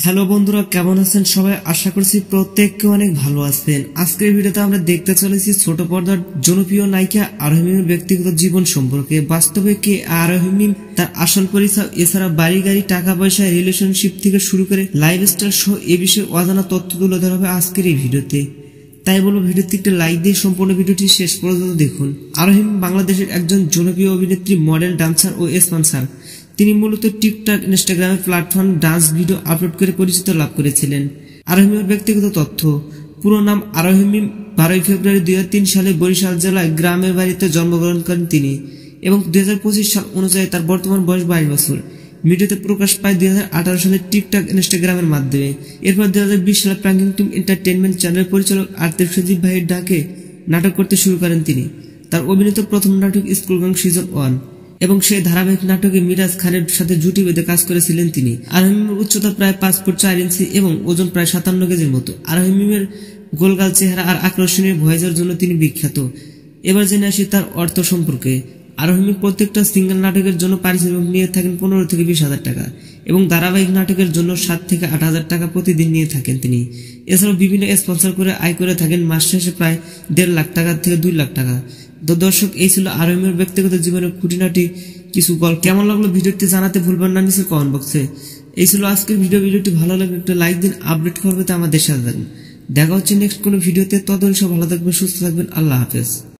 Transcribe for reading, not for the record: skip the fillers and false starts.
Hello বন্ধুরা, কেমন আছেন সবাই? আশা করছি প্রত্যেককে অনেক ভালো আছেন। আজকের ভিডিওতে আমরা দেখতে চলেছি ছোট পর্দার জনপ্রিয় নায়িকা আরোহী মিমের ব্যক্তিগত জীবন সম্পর্কে। বাস্তবে কে আরোহী মিম, তার আসল পরিচয়, এছাড়া বাড়ি গাড়ি, টাকা পয়সা, রিলেশনশিপ থেকে শুরু করে লাইফস্টাইল সহ এ বিষয়ে অজানা তথ্য তুলে ধরা হবে আজকের এই ভিডিওতে। তাই বলবো ভিডিওতে একটা লাইক দিয়ে সম্পূর্ণ ভিডিওটি শেষ পর্যন্ত দেখুন। আরোহী মিম বাংলাদেশের একজন জনপ্রিয় অভিনেত্রী, মডেল, ডান্সার ও স্পন্সর। তিনি মূলত টিকটক, ইনস্টাগ্রামের প্ল্যাটফর্ম ডান্স ভিডিও আপলোড করে পরিচিত লাভ করেছিলেন। আরোহী মিমের ব্যক্তিগত তথ্য। পুরো নাম আরোহী মিম। 12 ফেব্রুয়ারি 2003 সালে বরিশাল জেলায় গ্রামের বাড়িতে জন্মগ্রহণ করেন তিনি এবং 2025 সাল অনুযায়ী তার বর্তমান বয়স 22 বছর। ভিডিওতে প্রকাশ পায় 2018 সালে টিকটক, ইনস্টাগ্রামের মাধ্যমে। এরপর 2020 সালে প্রাঙ্কিং টিম এন্টারটেইনমেন্ট চ্যানেলের পরিচালক আতিফ সজীব ভাইয়ের ডাকে নাটক করতে শুরু করেন তিনি। তার অভিনীত প্রথম নাটক স্কুল গ্যাং সিজন 1 এবং সেই ধারাবাহিক নাটকে মিরাজ খানের সাথে জুটি বেঁধে কাজ করেছিলেন তিনি। আরোহী মিমের উচ্চতা প্রায় 5 ফুট 4 ইঞ্চি এবং ওজন প্রায় 57 কেজির মতো। আরোহী মিমের গোলগাল চেহারা আর আকর্ষণীয় ভয়েসের জন্য তিনি বিখ্যাত। এবার জেনে আসি তার অর্থ সম্পর্কে। আরোহী মিম প্রত্যেকটা সিঙ্গেল নাটকের জন্য পারিশ্রমিক নিয়ে থাকেন 15 থেকে 20,000 টাকা এবং ধারাবাহিক নাটকের জন্য 7 থেকে 8,000 টাকা প্রতিদিন নিয়ে থাকেন তিনি। এছাড়াও বিভিন্ন স্পন্সর করে আয় করে থাকেন মাস শেষে প্রায় 1.5 লাখ টাকা থেকে 2 লাখ টাকা। তো দর্শক, এই ছিল আরোহী মিমের ব্যক্তিগত জীবনের খুঁটিনাটি কিছু গল্প। কেমন লাগলো ভিডিওটি জানাতে ভুলবেন না নিচে কমেন্ট বক্সে। এই ছিল আজকের ভিডিওটি ভালো লাগলে একটা লাইক দিন। আপডেট করবে আমাদের সাথে থাকুন। দেখা হচ্ছে নেক্সট কোনো ভিডিওতে। ততদিন সব ভালো থাকবেন, সুস্থ থাকবেন। আল্লাহ হাফেজ।